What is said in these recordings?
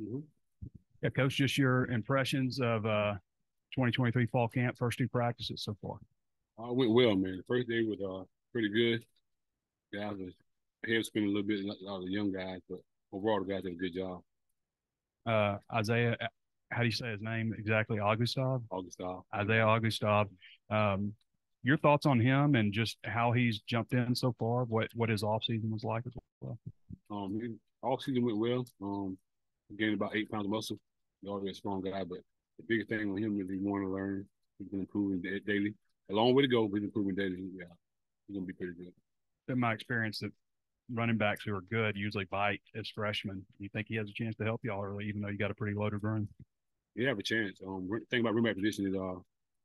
Mm-hmm. Yeah, Coach, just your impressions of 2023 fall camp, first two practices so far. Went well, man. The first day was pretty good. Guys was head spinning a little bit, a lot of the young guys, but overall the guys did a good job. Isaiah, how do you say his name exactly? Augustov? August off. Isaiah Augustov. Um, your thoughts on him and just how he's jumped in so far, what his offseason was like as well? All season went well. Gained about 8 pounds of muscle. He's already a strong guy, but the biggest thing on him is he want to learn. He's been improving daily. A long way to go, but he's improving daily. Yeah, he's gonna be pretty good. In my experience, that running backs who are good usually bite as freshmen. Do you think he has a chance to help y'all early, even though you got a pretty loaded room? You have a chance. Thing about running back position is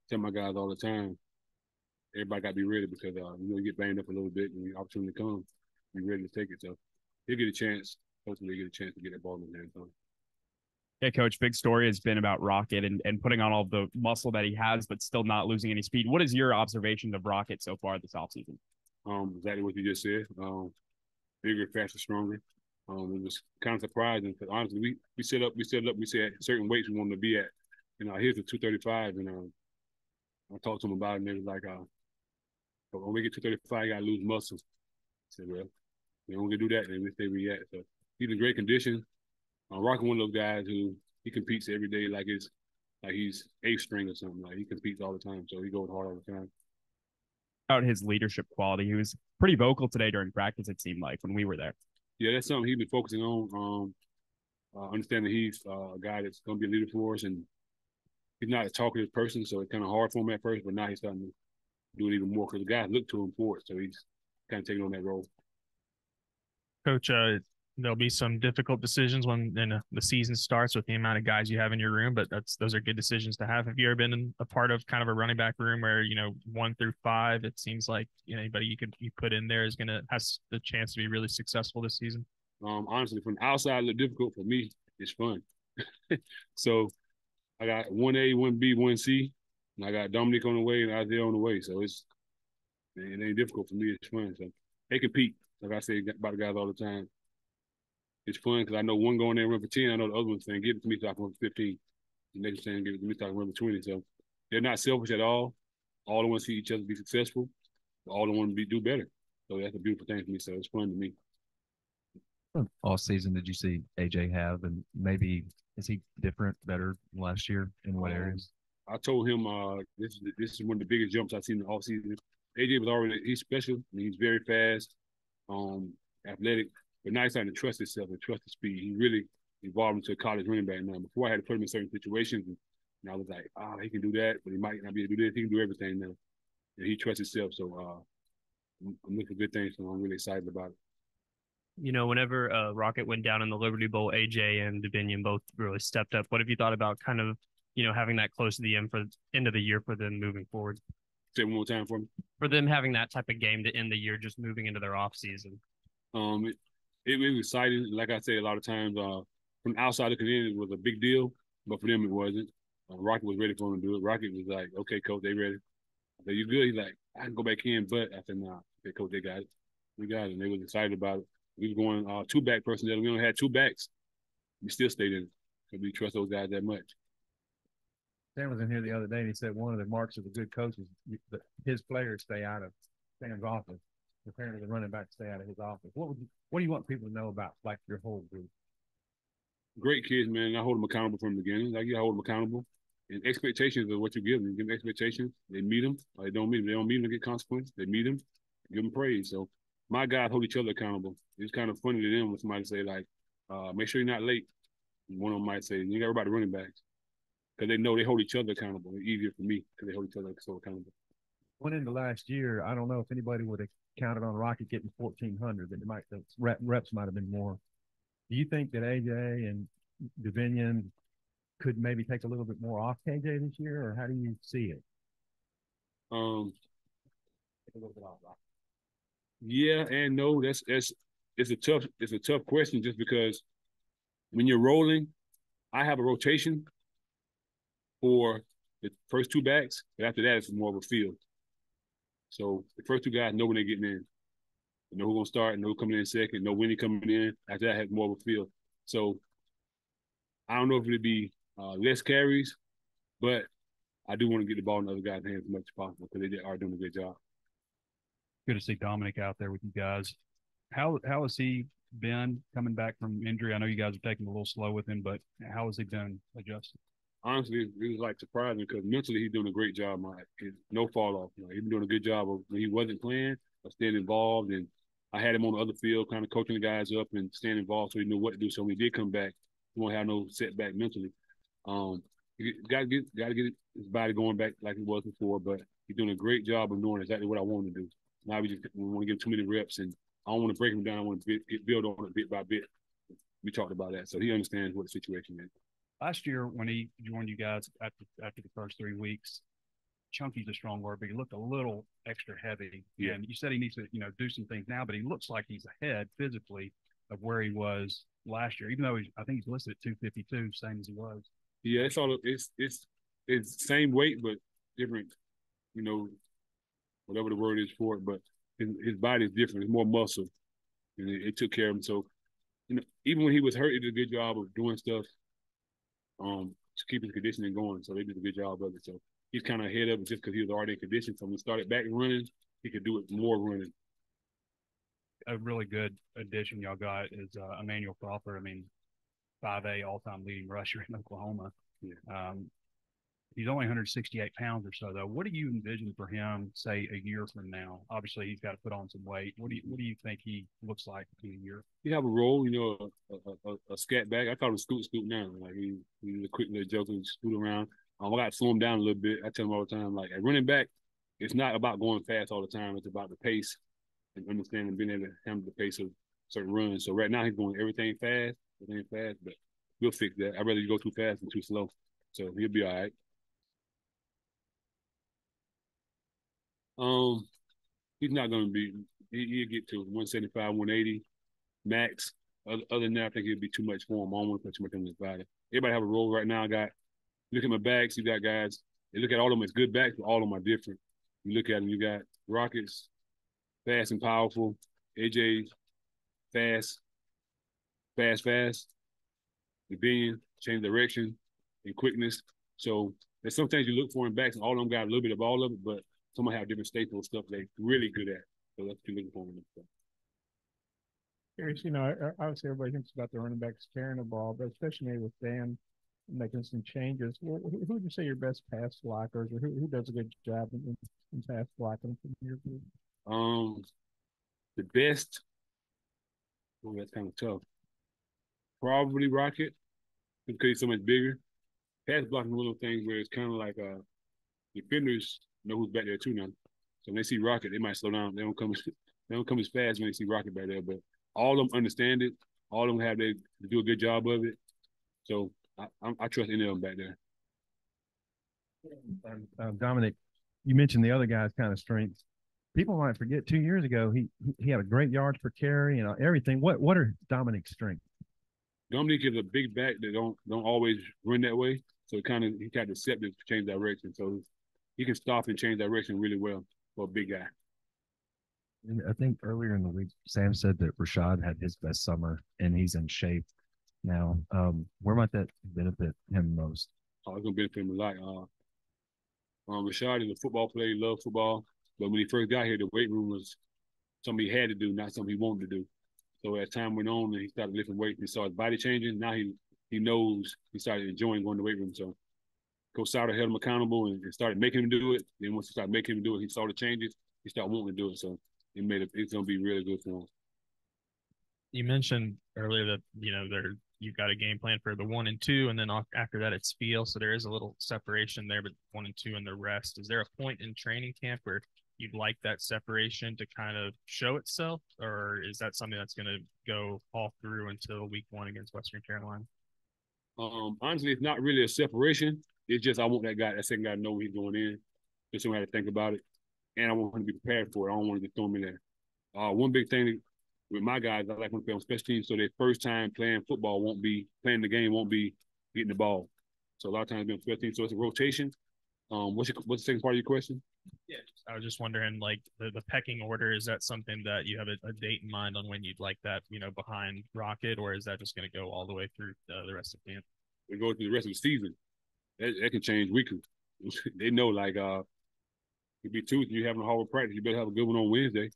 tell my guys all the time. Everybody got to be ready because you get banged up a little bit and the opportunity comes, be ready to take it. So he'll get a chance. Hopefully, he'll get a chance to get that ball in his hands. Yeah, coach, big story has been about Rocket and putting on all the muscle that he has, but still not losing any speed. What is your observation of Rocket so far this offseason? Exactly what you just said. Bigger, faster, stronger. It was kind of surprising because honestly, we set up, we said certain weights we wanted to be at. Here's the 235, and I talked to him about it, and they was like, but when we get 235, you got to lose muscle. I said, well, we don't get to do that, then we stay where we at. So he's in great condition. Rocket one of those guys who he competes every day like he's eighth string or something. Like he competes all the time, so he goes hard all the time. About his leadership quality, he was pretty vocal today during practice. It seemed like when we were there. Yeah, that's something he's been focusing on. Understanding he's a guy that's going to be a leader for us, and he's not a talkative person, so it's kind of hard for him at first. But now he's starting to do it even more because the guys look to him for it, so he's kind of taking on that role. Coach, there'll be some difficult decisions when the season starts with the amount of guys you have in your room, but those are good decisions to have. Have you ever been a part of kind of a running back room where 1 through 5, it seems like anybody you put in there is gonna has the chance to be really successful this season? Honestly, from the outside, look difficult. For me, it's fun. So I got 1A, 1B, 1C, and I got Dominic on the way and Isaiah on the way. So it ain't difficult for me. It's fun. So they compete. Like I say about the guys all the time. It's fun because I know one going there run for 10. I know the other one's saying, give it to me so I can run for 15. The next saying, give it to me so I can run for 20. So they're not selfish at all. All they want to see each other be successful. All they want to do better. So that's a beautiful thing for me. So it's fun to me. All season did you see AJ have, and maybe is he different, better than last year in what areas? I told him this is one of the biggest jumps I've seen in the offseason. AJ was already he's special. He's very fast, athletic, but now he's starting to trust himself and trust his speed. He really evolved into a college running back now. Before I had to put him in certain situations, and I was like, he can do that, but he might not be able to do this. He can do everything now. And he trusts himself. So I'm looking for good things. So I'm really excited about it. Whenever Rocket went down in the Liberty Bowl, AJ and Davinian both really stepped up. What have you thought about kind of, having that close to the end of the year for them moving forward? Say it one more time for me. For them having that type of game to end the year, just moving into their off season. It was exciting. Like I say, a lot of times from outside looking in, it was a big deal, but for them it wasn't. Rocket was ready for them to do it. Rocket was like, "Okay, coach, they ready." I said, "You good?" He's like, "I can go back in," but I said, "Nah." Okay, coach, they got it. We got it. And they was excited about it. We was going two-back personnel. We only had two backs. We still stayed in it because we trust those guys that much. Sam was in here the other day, and he said one of the marks of a good coach is his players stay out of Sam's office. Apparently, the running back stay out of his office. What do you want people to know about like your whole group? Great kids, man. I hold them accountable from the beginning. Like I hold them accountable. And expectations are what you give them. You give them expectations. They meet them. Or they don't meet them. They don't meet them to get consequences. They meet them. Give them praise. So my guys hold each other accountable. It's kind of funny to them when somebody say like, make sure you're not late. One of them might say, you got everybody running backs. Because they know they hold each other accountable. It's easier for me because they hold each other so accountable. Went into last year, I don't know if anybody would have counted on Rocket getting 1,400. That the reps might have been more. Do you think that AJ and Davinian could maybe take a little bit more off KJ this year, or how do you see it? Take a little bit off. Yeah and no. It's a tough question just because when you're rolling, I have a rotation for the first two backs, but after that it's more of a field. So the first two guys know when they're getting in. They know who's gonna start, know who's coming in second, know when he's coming in. After that, I have more of a field. So I don't know if it'd be less carries, but I do want to get the ball in other guys' hands as much as possible because they are doing a good job. Good to see Dominic out there with you guys. How has he been coming back from injury? I know you guys are taking a little slow with him, but how has he been adjusting? Honestly, it was like surprising because mentally he's doing a great job. No fall off. He's been doing a good job of when he wasn't playing, of staying involved. And I had him on the other field, kind of coaching the guys up and staying involved, so he knew what to do. So when he did come back, he won't have no setback mentally. Got to get his body going back like it was before. But he's doing a great job of knowing exactly what I want to do. Now we want to give him too many reps, and I don't want to break him down. I want to build on it bit by bit. We talked about that, so he understands what the situation is. Last year, when he joined you guys after the first 3 weeks, chunky's a strong word, but he looked a little extra heavy. Yeah. And you said he needs to, do some things now, but he looks like he's ahead physically of where he was last year, even though I think he's listed at 252, same as he was. Yeah, it's same weight but different, whatever the word is for it. But his body is different. It's more muscle, and it took care of him. So, even when he was hurt, he did a good job of doing stuff to keep his conditioning going. So they did a good job of it. So he's kind of ahead of it just because he was already in condition. So when he started back running, he could do it more running. A really good addition y'all got is Emmanuel Crawford. I mean, 5A all-time leading rusher in Oklahoma. Yeah. He's only 168 pounds or so, though. What do you envision for him, say, a year from now? Obviously, he's got to put on some weight. What do you think he looks like in a year? He have a role, a scat back. I call him scoot now. Like he's a quick little joker, scoot around. I got to slow him down a little bit. I tell him all the time, like at running back, it's not about going fast all the time. It's about the pace and understanding being able to handle the pace of certain runs. So right now he's going everything fast, but we'll fix that. I'd rather you go too fast than too slow. So he'll be all right. He's not going to be. He'll get to 175, 180 max. Other than that, I think it'd be too much for him. I don't want to put too much on his body. Everybody have a role right now. Look at my backs. You got guys. They look at all of them as good backs, but all of them are different. You look at them. You got Rockets, fast and powerful. AJ, fast. Convenient, change direction, and quickness. So there's some things you look for in backs, and all of them got a little bit of all of it, but some have different staples stuff they're really good at. So that's what you're looking for in them. Curious, obviously everybody thinks about the running backs carrying the ball, but especially maybe with Dan making some changes. Who would you say your best pass blockers, or who does a good job in pass blocking from your group? The best. Oh, that's kind of tough. Probably Rocket because he's so much bigger. Pass blocking is one of those things where it's kind of like defenders know who's back there too now. So when they see Rocket, they might slow down. They don't come as fast when they see Rocket back there. But all of them understand it. All of them do a good job of it. So I trust any of them back there. Dominic, you mentioned the other guy's kind of strengths. People might forget 2 years ago he had a great yards per carry and everything. What are Dominic's strengths? Dominic is a big back that don't always run that way. So he kind of deceptive to change direction. So he can stop and change direction really well for a big guy. I think earlier in the week, Sam said that Rashad had his best summer and he's in shape now. Where might that benefit him most? Oh, it's gonna benefit him a lot. Rashad is a football player. He loves football, but when he first got here, the weight room was something he had to do, not something he wanted to do. So as time went on and he started lifting weights, he saw his body changing. Now he knows he started enjoying going to the weight room. So Coach Sauter held him accountable and started making him do it. Then once he started making him do it, he saw the changes. He started wanting to do it. So it's going to be really good for him. You mentioned earlier that you've got a game plan for the 1 and 2, and then after that it's feel. So there is a little separation there, but 1 and 2 and the rest. Is there a point in training camp where you'd like that separation to kind of show itself, or is that something that's going to go all through until week 1 against Western Carolina? Honestly, it's not really a separation. It's just I want that second guy to know when he's going in, just so I have to think about it, and I want him to be prepared for it. I don't want to just throw him in there. One big thing with my guys, I like when they play on special teams, so their first time playing the game won't be getting the ball. So a lot of times being on special teams, so it's a rotation. What's the second part of your question? Yeah, I was just wondering, like the pecking order, is that something that you have a date in mind on when you'd like that, behind Rocket, or is that just going to go all the way through the rest of camp? and go through the rest of the season. That can change weekly. They know like it'd be Tuesday, you're having a hard practice, you better have a good one on Wednesday.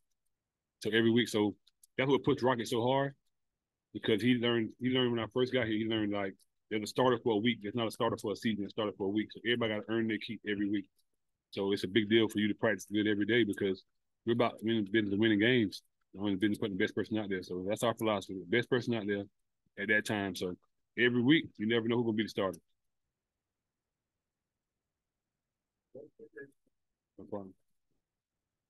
So every week. So that's what puts Rocket so hard because he learned when I first got here, he learned like there's a starter for a week. There's not a starter for a season, a starter for a week. So everybody got to earn their keep every week. So it's a big deal for you to practice good every day because we're about business of winning games. The only business putting the best person out there. So that's our philosophy. The best person out there at that time. So every week, you never know who's gonna be the starter. No problem.